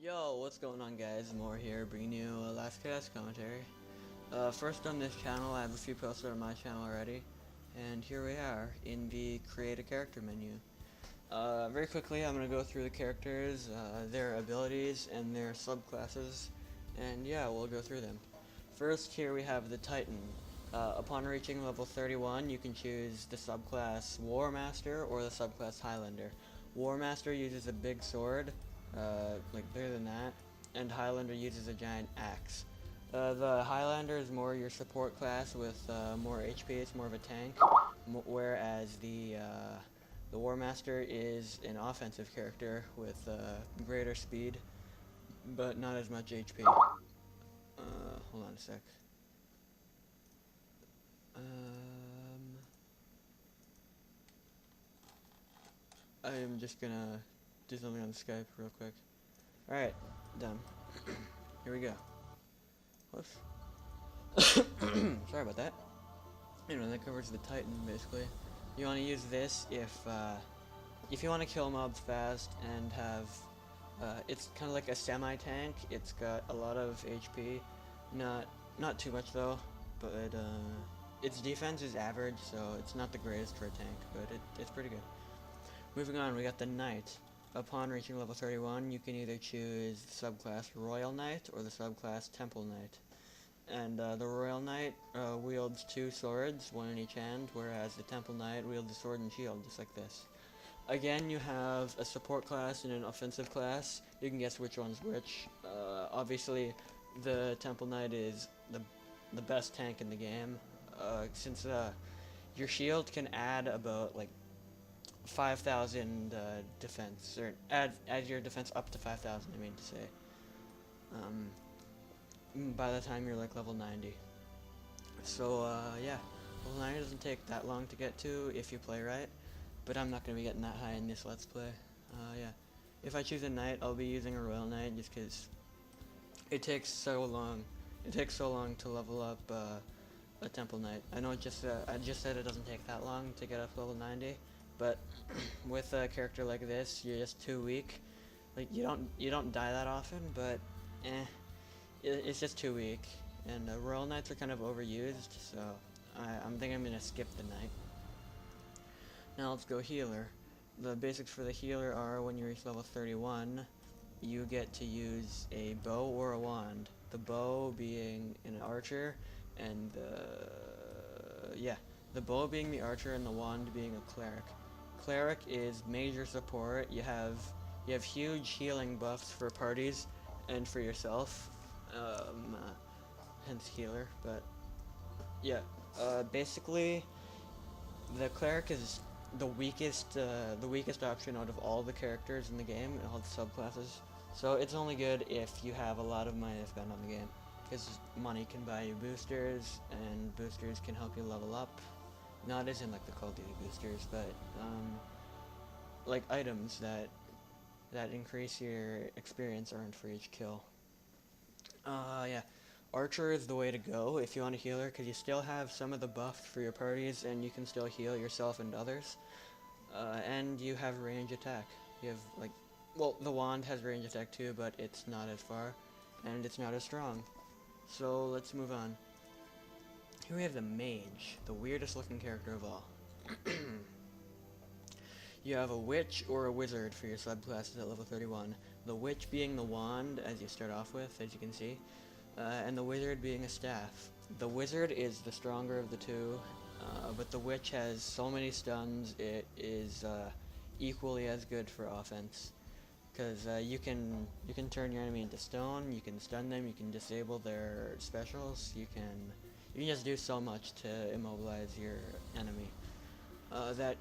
Yo, what's going on guys? More here, bringing you a last cast commentary. First on this channel, I have a few posted on my channel already, and here we are in the create a character menu. Very quickly, I'm going to go through the characters, their abilities, and their subclasses, and yeah, we'll go through them. First, here we have the Titan. Upon reaching level 31, you can choose the subclass War Master or the subclass Highlander. War Master uses a big sword, like bigger than that, and Highlander uses a giant axe. The Highlander is more your support class with more HP, it's more of a tank, whereas the War Master is an offensive character with greater speed, but not as much HP. Hold on a sec. I am just gonna do something on Skype real quick. Alright, done. Here we go. Whoops. Sorry about that. Anyway, that covers the Titan, basically. You want to use this if you want to kill mobs fast and have... it's kind of like a semi-tank. It's got a lot of HP. Not too much, though. But its defense is average, so it's not the greatest for a tank. But it's pretty good. Moving on, we got the Knight. Upon reaching level 31, you can either choose the subclass Royal Knight or the subclass Temple Knight. And the Royal Knight wields two swords, one in each hand, whereas the Temple Knight wields a sword and shield, just like this. Again, you have a support class and an offensive class. You can guess which one's which. Obviously, the Temple Knight is the best tank in the game, since your shield can add about, like, 5,000 defense, or add your defense up to 5,000, I mean to say. By the time you're like level 90. So yeah, level 90 doesn't take that long to get to if you play right, but I'm not going to be getting that high in this Let's Play. Yeah, if I choose a Knight, I'll be using a Royal Knight just because it takes so long. It takes so long to level up a Temple Knight. I know I just said it doesn't take that long to get up to level 90. But with a character like this, you're just too weak. Like you don't die that often, but it's just too weak. And Royal Knights are kind of overused, so I'm thinking I'm gonna skip the Knight. Now let's go healer. The basics for the healer are when you reach level 31, you get to use a bow or a wand. The bow being an archer, and the bow being the archer and the wand being a cleric. Cleric is major support. You have huge healing buffs for parties and for yourself, hence healer. But yeah, basically the cleric is the weakest option out of all the characters in the game and all the subclasses. So it's only good if you have a lot of money to spend on the game, because money can buy you boosters, and boosters can help you level up. Not as in like the Call of Duty boosters, but like items that increase your experience earned for each kill. Yeah, Archer is the way to go if you want a healer, because you still have some of the buffs for your parties, and you can still heal yourself and others. And you have range attack. You have like, well, the wand has range attack too, but it's not as far, and it's not as strong. So let's move on. Here we have the Mage, the weirdest looking character of all. You have a Witch or a Wizard for your subclasses at level 31. The Witch being the wand, as you start off with, as you can see, and the Wizard being a staff. The Wizard is the stronger of the two, but the Witch has so many stuns, it is equally as good for offense. Because you can turn your enemy into stone, you can stun them, you can disable their specials, you can just do so much to immobilize your enemy. That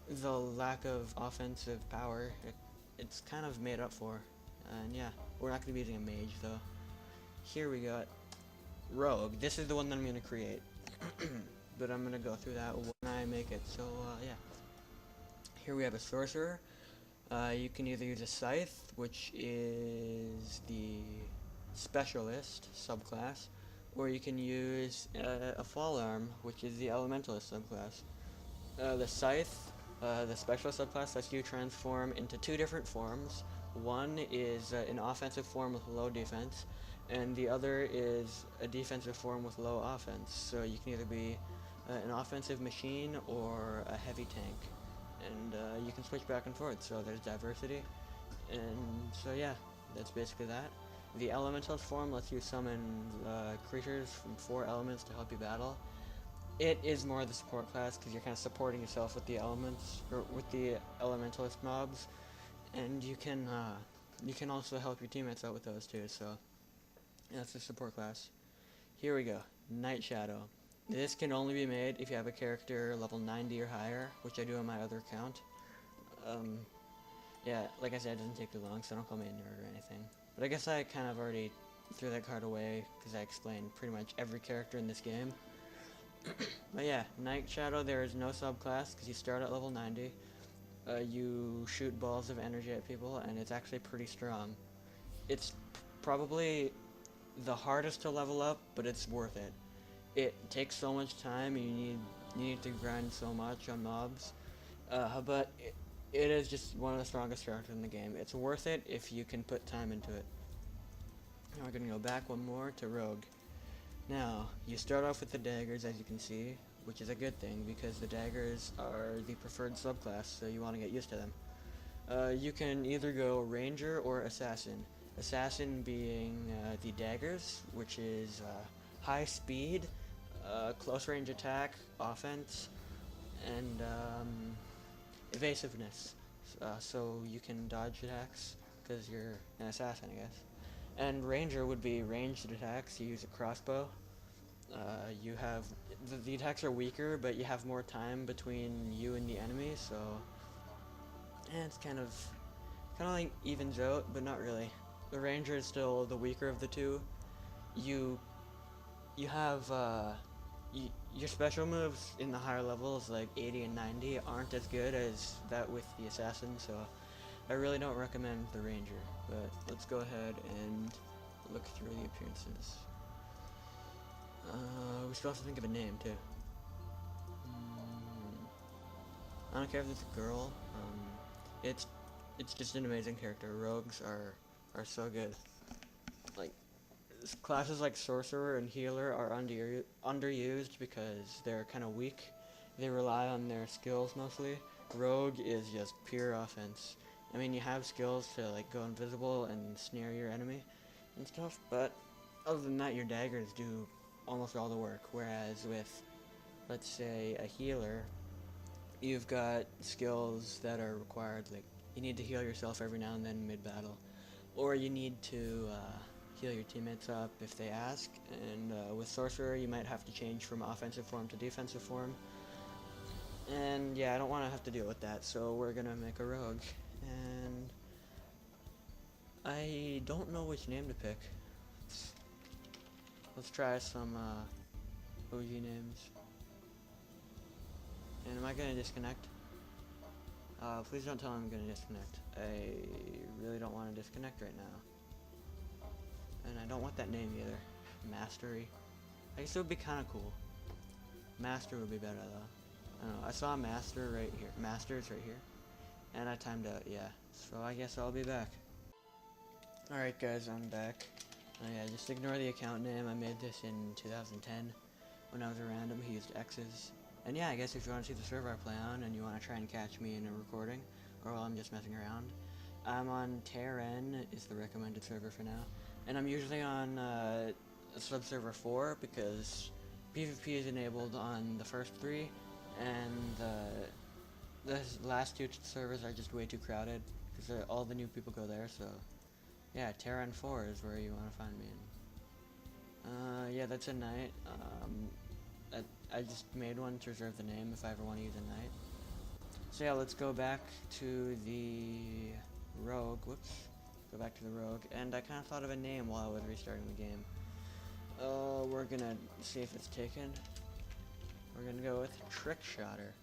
the lack of offensive power, it's kind of made up for. And yeah, we're not going to be using a mage though. Here we got Rogue. This is the one that I'm going to create. But I'm going to go through that when I make it. So yeah. Here we have a Sorcerer. You can either use a Scythe, which is the Specialist subclass, or you can use a Fallarm, which is the Elementalist subclass. The Scythe, the Specialist subclass, lets you transform into two different forms. One is an offensive form with low defense, and the other is a defensive form with low offense. So you can either be an offensive machine or a heavy tank, and you can switch back and forth, so there's diversity. And so yeah, that's basically that. The elemental form lets you summon creatures from 4 elements to help you battle. It is more the support class because you're kind of supporting yourself with the elements, or with the elementalist mobs, and you can also help your teammates out with those too. So that's the support class. Here we go, Night Shadow. This can only be made if you have a character level 90 or higher, which I do on my other account. Yeah, like I said, it doesn't take too long, so don't call me a nerd or anything. But I guess I kind of already threw that card away because I explained pretty much every character in this game. But yeah, Night Shadow, there is no subclass because you start at level 90. You shoot balls of energy at people, and it's actually pretty strong. It's probably the hardest to level up, but it's worth it. It takes so much time, and you need to grind so much on mobs. But it is just one of the strongest characters in the game. It's worth it if you can put time into it. Now we're gonna go back one more to Rogue. Now, you start off with the daggers, as you can see, which is a good thing because the daggers are the preferred subclass, so you want to get used to them. You can either go Ranger or Assassin. Assassin being the daggers, which is high speed, close range attack, offense, and evasiveness. So you can dodge attacks because you're an assassin, I guess. And Ranger would be ranged attacks. You use a crossbow. You have the attacks are weaker, but you have more time between you and the enemy, so it's kind of like evens out, but not really. The Ranger is still the weaker of the two. You have your special moves in the higher levels, like 80 and 90, aren't as good as that with the Assassin, so I really don't recommend the Ranger. But let's go ahead and look through the appearances. We still have to think of a name too. I don't care if it's a girl. It's just an amazing character. Rogues are so good. Like classes like Sorcerer and Healer are underused because they're kind of weak. They rely on their skills mostly. Rogue is just pure offense. I mean, you have skills to like go invisible and snare your enemy and stuff, but other than that, your daggers do almost all the work. Whereas with, let's say, a healer, you've got skills that are required, like you need to heal yourself every now and then mid-battle, or you need to heal your teammates up if they ask, and with Sorcerer, you might have to change from offensive form to defensive form, and yeah, I don't want to have to deal with that, so we're gonna make a Rogue. And I don't know which name to pick. Let's try some OG names. And am I gonna disconnect? Please don't tell me I'm gonna disconnect. I really don't want to disconnect right now. And I don't want that name either. Mastery. I guess it would be kind of cool. Master would be better though. I don't know. I saw Master right here. Master's right here. And I timed out, yeah. So I guess I'll be back. Alright guys, I'm back. Yeah, just ignore the account name. I made this in 2010 when I was a random who used X's. And yeah, I guess if you want to see the server I play on and you want to try and catch me in a recording, or while I'm just messing around, I'm on Terran, is the recommended server for now. And I'm usually on subserver 4 because PvP is enabled on the first 3, and the last 2 servers are just way too crowded because all the new people go there, so yeah, Terran 4 is where you want to find me in. Yeah, that's a night. I just made one to reserve the name if I ever want to use a night. So yeah, let's go back to the Rogue. Whoops. Go back to the Rogue. And I kind of thought of a name while I was restarting the game. We're gonna see if it's taken. We're gonna go with Trick Shotter.